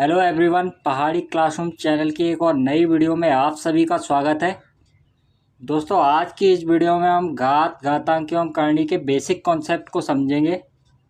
Hello everyone, पहाड़ी classroom channel की एक और नई वीडियो में आप सभी का स्वागत है। दोस्तों, आज की इस वीडियो में हम घात, घातांक एवं करणी के बेसिक कॉन्सेप्ट को समझेंगे।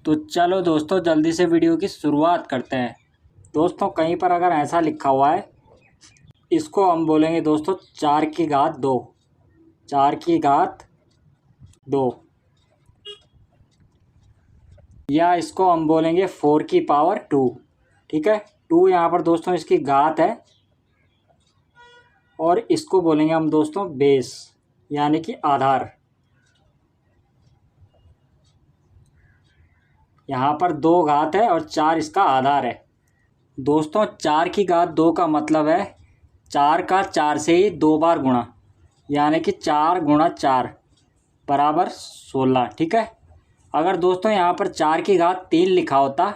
तो चलो दोस्तों, जल्दी से वीडियो की शुरुआत करते हैं। दोस्तों, कहीं पर अगर ऐसा लिखा हुआ है, इसको हम बोलेंगे दोस्तों 4 की घात 2, 4 की घात 2, या इसको हम बोलेंगे 4 की पावर 2। ठीक है, 2 यहाँ पर दोस्तों इसकी घात है और इसको बोलेंगे हम दोस्तों बेस, यानी कि आधार। यहाँ पर 2 घात है और 4 इसका आधार है। दोस्तों, 4 की घात 2 का मतलब है 4 का 4 से ही 2 बार गुणा, यानी कि 4 गुणा 4 बराबर 16। ठीक है, अगर दोस्तों यहाँ पर 4 की घात 3 लिखा होता,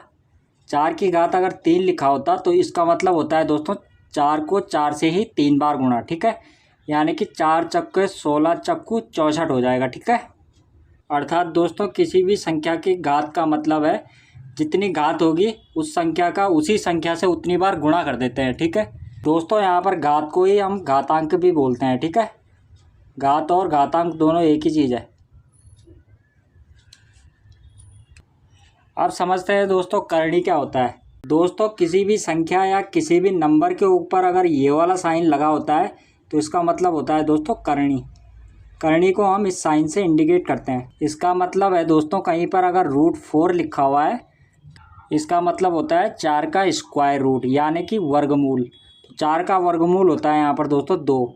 4 की घात अगर 3 लिखा होता तो इसका मतलब होता है दोस्तों 4 को 4 से ही 3 बार गुणा। ठीक है, यानी कि 4 चक्के 16 चक्कू 64 हो जाएगा। ठीक है, अर्थात दोस्तों किसी भी संख्या की घात का मतलब है जितनी घात होगी उस संख्या का उसी संख्या से उतनी बार गुणा कर देते हैं। ठीक है दोस्तों, यहाँ पर घात को ही हम घातांक भी बोलते हैं। ठीक है, घात और घातांक दोनों एक ही चीज़ है। अब समझते हैं दोस्तों करणी क्या होता है। दोस्तों, किसी भी संख्या या किसी भी नंबर के ऊपर अगर ये वाला साइन लगा होता है तो इसका मतलब होता है दोस्तों करणी। करणी को हम इस साइन से इंडिकेट करते हैं। इसका मतलब है दोस्तों कहीं पर अगर √4 लिखा हुआ है, इसका मतलब होता है 4 का स्क्वायर रूट, यानी कि वर्गमूल। 4 का वर्गमूल होता है यहाँ पर दोस्तों 2।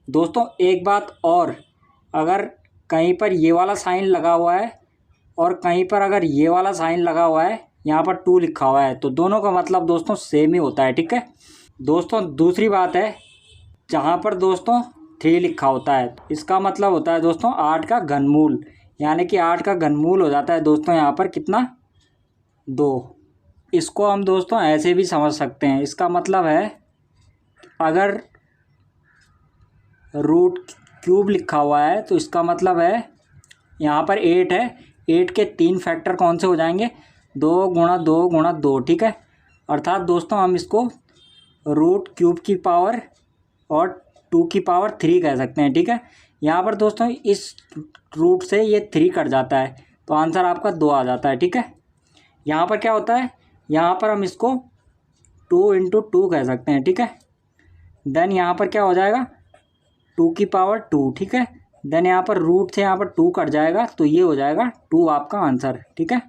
दोस्तों, एक बात और, अगर कहीं पर ये वाला साइन लगा हुआ है और कहीं पर अगर ये वाला साइन लगा हुआ है, यहाँ पर 2 लिखा हुआ है, तो दोनों का मतलब दोस्तों सेम ही होता है। ठीक है दोस्तों, दूसरी बात है, जहाँ पर दोस्तों 3 लिखा होता है, इसका मतलब होता है दोस्तों 8 का घनमूल, यानी कि 8 का घनमूल हो जाता है दोस्तों यहाँ पर कितना, 2। इसको हम दोस्तों ऐसे भी समझ सकते हैं। इसका मतलब है अगर √³ लिखा हुआ है तो इसका मतलब है यहाँ पर 8 है, 8 के 3 फैक्टर कौन से हो जाएंगे, 2 गुणा 2 गुणा 2। ठीक है, अर्थात दोस्तों हम इसको √³ की पावर और 2 की पावर 3 कह सकते हैं। ठीक है, यहाँ पर दोस्तों इस रूट से ये 3 कट जाता है तो आंसर आपका 2 आ जाता है। ठीक है, यहाँ पर क्या होता है, यहाँ पर हम इसको 2 × 2 कह सकते हैं। ठीक है, देन यहाँ पर क्या हो जाएगा, 2 की पावर 2। ठीक है, देन यहाँ पर रूट से यहाँ पर 2 कट जाएगा तो ये हो जाएगा 2 आपका आंसर। ठीक है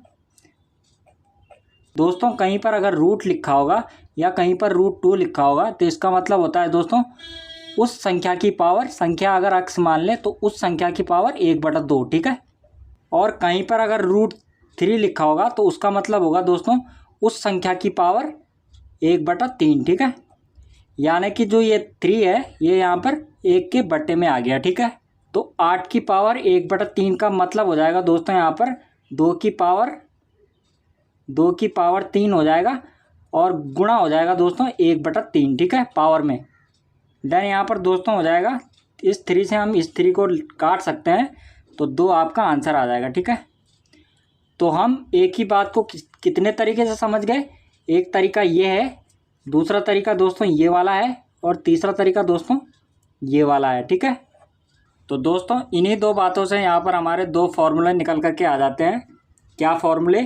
दोस्तों, कहीं पर अगर रूट लिखा होगा या कहीं पर √2 लिखा होगा तो इसका मतलब होता है दोस्तों उस संख्या की पावर, संख्या अगर अक्स मान लें तो उस संख्या की पावर 1/2। ठीक है, और कहीं पर अगर √3 लिखा होगा तो उसका मतलब होगा दोस्तों उस संख्या की पावर 1/3। ठीक है, यानी कि जो ये 3 है ये यहाँ पर 1 के बट्टे में आ गया। ठीक है, तो 8 की पावर 1/3 का मतलब हो जाएगा दोस्तों यहाँ पर 2 की पावर 3 हो जाएगा और गुणा हो जाएगा दोस्तों 1/3। ठीक है, पावर में। देन यहाँ पर दोस्तों हो जाएगा, इस 3 से हम इस 3 को काट सकते हैं तो 2 आपका आंसर आ जाएगा। ठीक है, तो हम एक ही बात को कितने तरीके से समझ गए। एक तरीका ये है, दूसरा तरीका दोस्तों ये वाला है और तीसरा तरीका दोस्तों ये वाला है। ठीक है, तो दोस्तों इन्हीं 2 बातों से यहाँ पर हमारे 2 फॉर्मूले निकल करके आ जाते हैं। क्या फॉर्मूले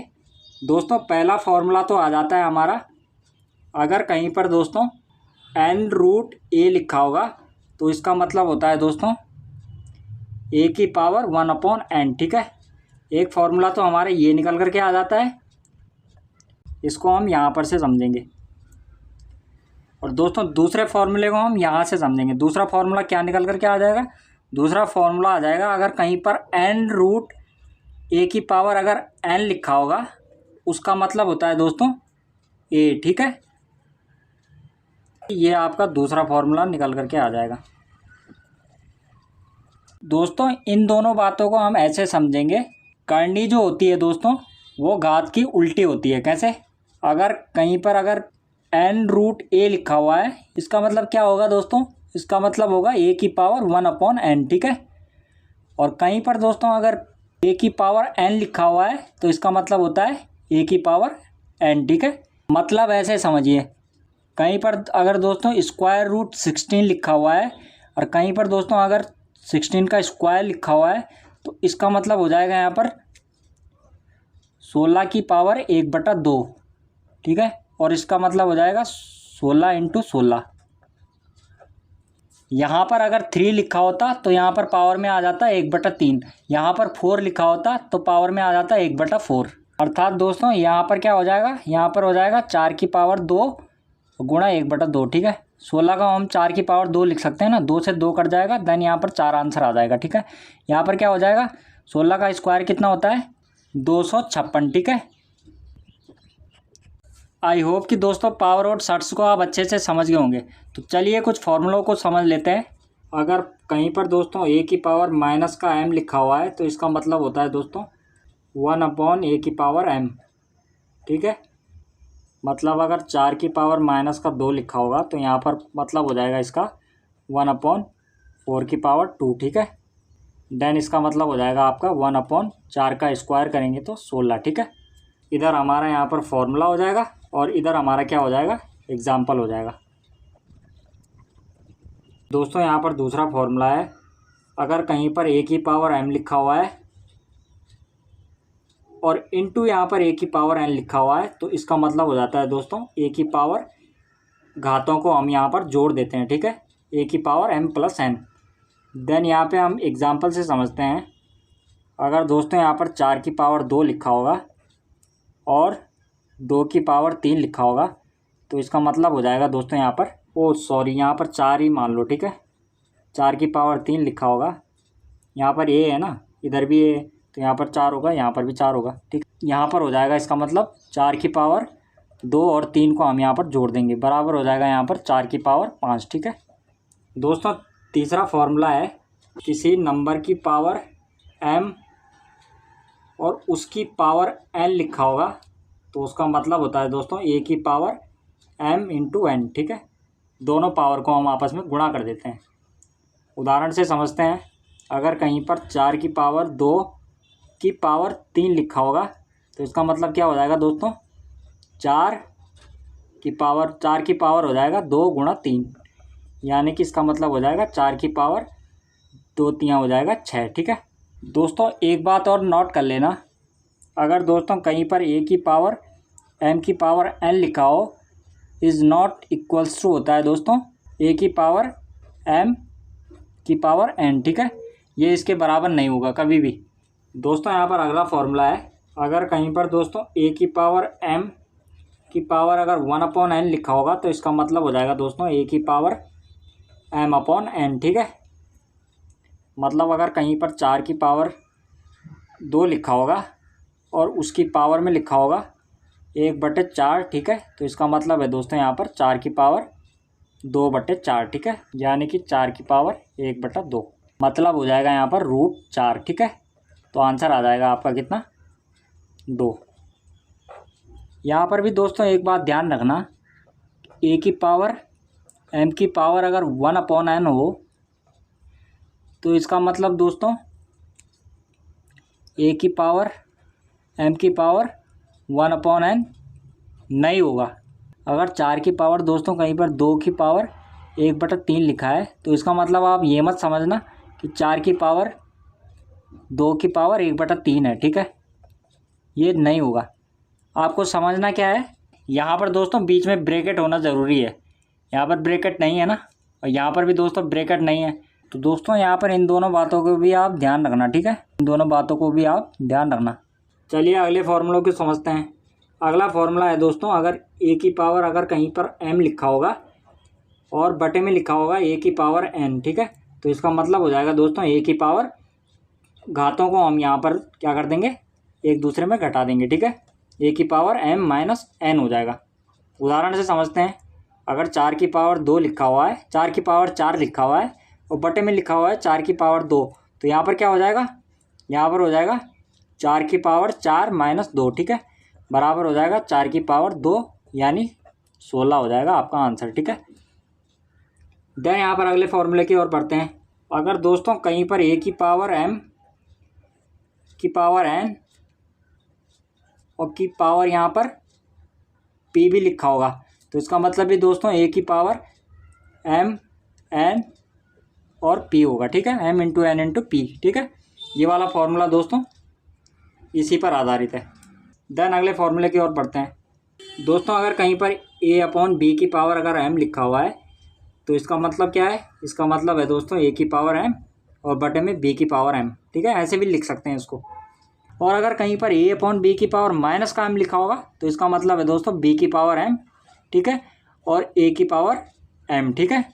दोस्तों, पहला फॉर्मूला तो आ जाता है हमारा, अगर कहीं पर दोस्तों n√a लिखा होगा तो इसका मतलब होता है दोस्तों a की पावर 1/n। ठीक है, एक फॉर्मूला तो हमारे ये निकल करके आ जाता है, इसको हम यहाँ पर से समझेंगे। और दोस्तों दूसरे फॉर्मूले को हम यहाँ से समझेंगे। दूसरा फॉर्मूला क्या निकल करके आ जाएगा, दूसरा फॉर्मूला आ जाएगा, अगर कहीं पर n√a की पावर अगर n लिखा होगा उसका मतलब होता है दोस्तों a। ठीक है, ये आपका दूसरा फॉर्मूला निकल करके आ जाएगा। दोस्तों, इन दोनों बातों को हम ऐसे समझेंगे, करणी जो होती है दोस्तों वो घात की उल्टी होती है। कैसे, अगर कहीं पर अगर n√a लिखा हुआ है, इसका मतलब क्या होगा दोस्तों, इसका मतलब होगा a की पावर 1/n। ठीक है, और कहीं पर दोस्तों अगर a की पावर n लिखा हुआ है तो इसका मतलब होता है a की पावर n। ठीक है, मतलब ऐसे समझिए, कहीं पर अगर दोस्तों स्क्वायर रूट 16 लिखा हुआ है और कहीं पर दोस्तों अगर 16 का स्क्वायर लिखा हुआ है तो इसका मतलब हो जाएगा यहाँ पर 16 की पावर 1/2, ठीक है। और इसका मतलब हो जाएगा 16 × 16। यहाँ पर अगर 3 लिखा होता तो यहाँ पर पावर में आ जाता 1/3। यहाँ पर 4 लिखा होता तो पावर में आ जाता 1/4। अर्थात दोस्तों यहाँ पर क्या हो जाएगा, यहाँ पर हो जाएगा 4 की पावर 2 गुणा 1/2, ठीक है। 16 का हम 4 की पावर 2 लिख सकते हैं ना, 2 से 2 कट जाएगा, देन यहाँ पर 4 आंसर आ जाएगा, ठीक है। यहाँ पर क्या हो जाएगा, 16 का स्क्वायर कितना होता है, 256, ठीक है। आई होप कि दोस्तों पावर और शर्ट्स को आप अच्छे से समझ गए होंगे। तो चलिए कुछ फॉर्मूलों को समझ लेते हैं। अगर कहीं पर दोस्तों a की पावर माइनस का m लिखा हुआ है तो इसका मतलब होता है दोस्तों 1/a की पावर m, ठीक है। मतलब अगर 4 की पावर माइनस का 2 लिखा होगा तो यहाँ पर मतलब हो जाएगा इसका 1/4 की पावर 2, ठीक है। देन इसका मतलब हो जाएगा आपका 1/4 का स्क्वायर करेंगे तो 16, ठीक है। इधर हमारा यहाँ पर फॉर्मूला हो जाएगा और इधर हमारा क्या हो जाएगा, एग्जाम्पल हो जाएगा। दोस्तों यहाँ पर दूसरा फॉर्मूला है, अगर कहीं पर a की पावर m लिखा हुआ है और इनटू यहाँ पर a की पावर n लिखा हुआ है तो इसका मतलब हो जाता है दोस्तों a की पावर घातों को हम यहाँ पर जोड़ देते हैं, ठीक है, a की पावर m + n। देन यहाँ पे हम एग्जाम्पल से समझते हैं। अगर दोस्तों यहाँ पर 4 की पावर 2 लिखा होगा और 2 की पावर 3 लिखा होगा तो इसका मतलब हो जाएगा दोस्तों यहाँ पर यहाँ पर 4 ही मान लो, ठीक है। 4 की पावर 3 लिखा होगा, यहाँ पर a है ना, इधर भी a, तो यहाँ पर 4 होगा, यहाँ पर भी 4 होगा, ठीक। यहाँ पर हो जाएगा इसका मतलब 4 की पावर 2 और 3 को हम यहाँ पर जोड़ देंगे, बराबर हो जाएगा यहाँ पर 4 की पावर 5, ठीक है। दोस्तों तीसरा फॉर्मूला है, किसी नंबर की पावर m और उसकी पावर n लिखा होगा तो उसका मतलब होता है दोस्तों a की पावर m × n, ठीक है। दोनों पावर को हम आपस में गुणा कर देते हैं। उदाहरण से समझते हैं। अगर कहीं पर 4 की पावर 2 की पावर 3 लिखा होगा तो इसका मतलब क्या हो जाएगा दोस्तों, 4 की पावर हो जाएगा 2 × 3, यानी कि इसका मतलब हो जाएगा 4 की पावर 2 3 हो जाएगा 6, ठीक है। दोस्तों एक बात और नोट कर लेना, अगर दोस्तों कहीं पर a की पावर m की पावर n लिखा हो इज़ नॉट इक्वल्स टू होता है दोस्तों a की पावर m की पावर n, ठीक है। ये इसके बराबर नहीं होगा कभी भी। दोस्तों यहाँ पर अगला फॉर्मूला है, अगर कहीं पर दोस्तों a की पावर m की पावर अगर 1/n लिखा होगा तो इसका मतलब हो जाएगा दोस्तों a की पावर m/n, ठीक है। मतलब अगर कहीं पर 4 की पावर 2 लिखा होगा और उसकी पावर में लिखा होगा 1/4, ठीक है, तो इसका मतलब है दोस्तों यहाँ पर 4 की पावर 2/4, ठीक है, यानी कि 4 की पावर 1/2, मतलब हो जाएगा यहाँ पर √4, ठीक है। तो आंसर आ जाएगा आपका कितना, 2। यहाँ पर भी दोस्तों एक बात ध्यान रखना, a की पावर m की पावर अगर 1/n हो तो इसका मतलब दोस्तों a की पावर m की पावर 1/n नहीं होगा। अगर 4 की पावर दोस्तों कहीं पर 2 की पावर 1/3 लिखा है तो इसका मतलब आप ये मत समझना कि 4 की पावर 2 की पावर 1/3 है, ठीक है, ये नहीं होगा। आपको समझना क्या है, यहाँ पर दोस्तों बीच में ब्रैकेट होना ज़रूरी है। यहाँ पर ब्रैकेट नहीं है ना, और यहाँ पर भी दोस्तों ब्रैकेट नहीं है, तो दोस्तों यहाँ पर इन दोनों बातों को भी आप ध्यान रखना, ठीक है, इन दोनों बातों को भी आप ध्यान रखना। चलिए अगले फार्मूलों को समझते हैं। अगला फार्मूला है दोस्तों, अगर a की पावर अगर कहीं पर m लिखा होगा और बटे में लिखा होगा a की पावर n, ठीक है, तो इसका मतलब हो जाएगा दोस्तों a की पावर घातों को हम यहाँ पर क्या कर देंगे, एक दूसरे में घटा देंगे, ठीक है, a की पावर m - n हो जाएगा। उदाहरण से समझते हैं। अगर 4 की पावर 2 लिखा हुआ है, 4 की पावर 4 लिखा हुआ है और बटे में लिखा हुआ है 4 की पावर 2, तो यहाँ पर क्या हो जाएगा, यहाँ पर हो जाएगा 4 की पावर 4 - 2, ठीक है, बराबर हो जाएगा 4 की पावर 2 यानी 16 हो जाएगा आपका आंसर, ठीक है। देन यहाँ पर अगले फॉर्मूले की ओर बढ़ते हैं। अगर दोस्तों कहीं पर a की पावर m की पावर n और की पावर यहाँ पर p भी लिखा होगा तो इसका मतलब भी दोस्तों ए की पावर एम एन और पी होगा, ठीक है, M into N into P, ठीक है। ये वाला फॉर्मूला दोस्तों इसी पर आधारित है। देन अगले फॉर्मूले की ओर बढ़ते हैं दोस्तों। अगर कहीं पर ए अपॉन बी की पावर अगर एम लिखा हुआ है तो इसका मतलब क्या है, इसका मतलब है दोस्तों ए की पावर एम और बटे में बी की पावर एम, ठीक है, ऐसे भी लिख सकते हैं इसको। और अगर कहीं पर ए अपॉन बी की पावर माइनस का एम लिखा होगा तो इसका मतलब है दोस्तों बी की पावर एम, ठीक है, और ए की पावर एम, ठीक है।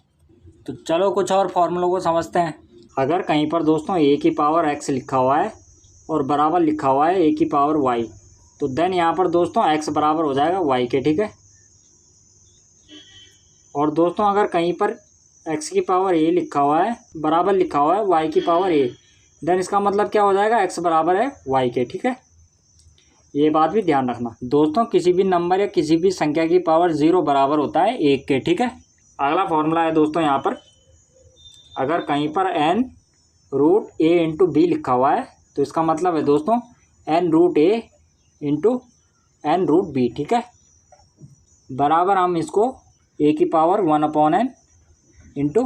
तो चलो कुछ और फॉर्मूलों को समझते हैं। अगर कहीं पर दोस्तों ए की पावर एक्स लिखा हुआ है और बराबर लिखा हुआ है ए की पावर वाई, तो देन यहाँ पर दोस्तों एक्स बराबर हो जाएगा वाई के, ठीक है। और दोस्तों अगर कहीं पर एक्स की पावर ए लिखा हुआ है बराबर लिखा हुआ है वाई की पावर ए, देन इसका मतलब क्या हो जाएगा, एक्स बराबर है वाई के, ठीक है। ये बात भी ध्यान रखना दोस्तों, किसी भी नंबर या किसी भी संख्या की पावर 0 बराबर होता है 1 के, ठीक है। अगला फॉर्मूला है दोस्तों यहाँ पर, अगर कहीं पर एन रूट ए इंटू बी लिखा हुआ है तो इसका मतलब है दोस्तों एन रूट ए इंटू एन रूट बी, ठीक है, बराबर हम इसको ए की पावर 1/n इंटू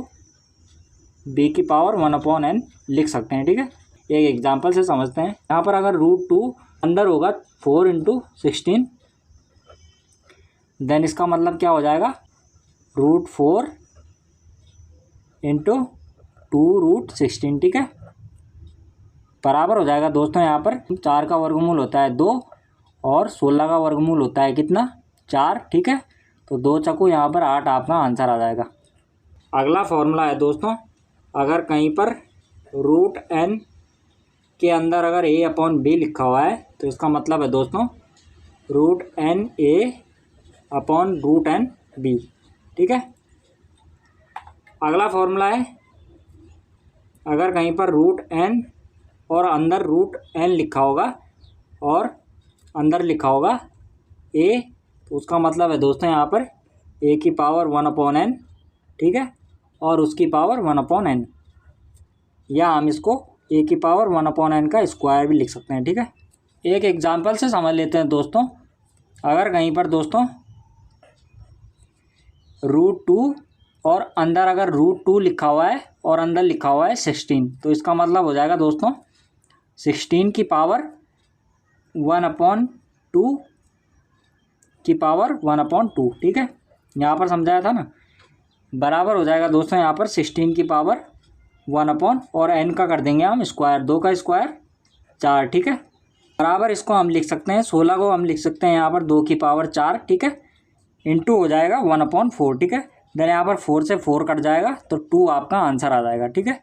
बी की पावर 1/n लिख सकते हैं, ठीक है। एक एग्जांपल से समझते हैं। यहाँ पर अगर √2 अंदर होगा 4 इंटू 16, देन इसका मतलब क्या हो जाएगा, √4 इंटू 2√16, ठीक है, बराबर हो जाएगा दोस्तों यहाँ पर 4 का वर्गमूल होता है 2 और 16 का वर्गमूल होता है कितना, 4, ठीक है। तो 2 चक्कू यहाँ पर 8 आपका आंसर आ जाएगा। अगला फॉर्मूला है दोस्तों, अगर कहीं पर √n के अंदर अगर a अपॉन बी लिखा हुआ है तो इसका मतलब है दोस्तों √n a upon √n b, ठीक है। अगला फॉर्मूला है, अगर कहीं पर √n और अंदर √n लिखा होगा और अंदर लिखा होगा a, तो उसका मतलब है दोस्तों यहाँ पर a की पावर 1/n, ठीक है, और उसकी पावर 1/n, या हम इसको a की पावर 1/n का स्क्वायर भी लिख सकते हैं, ठीक है। एक एग्जांपल से समझ लेते हैं दोस्तों। अगर कहीं पर दोस्तों √2 और अंदर अगर √2 लिखा हुआ है और अंदर लिखा हुआ है 16, तो इसका मतलब हो जाएगा दोस्तों 16 की पावर 1/2 की पावर 1/2, ठीक है, यहाँ पर समझाया था ना, बराबर हो जाएगा दोस्तों यहाँ पर 16 की पावर 1 और n का कर देंगे हम स्क्वायर, 2 का स्क्वायर 4, ठीक है, बराबर इसको हम लिख सकते हैं 16 को हम लिख सकते हैं यहाँ पर 2 की पावर 4, ठीक है, इंटू हो जाएगा 1/4, ठीक है। देन यहाँ पर 4 से 4 कट जाएगा तो 2 आपका आंसर आ जाएगा, ठीक है।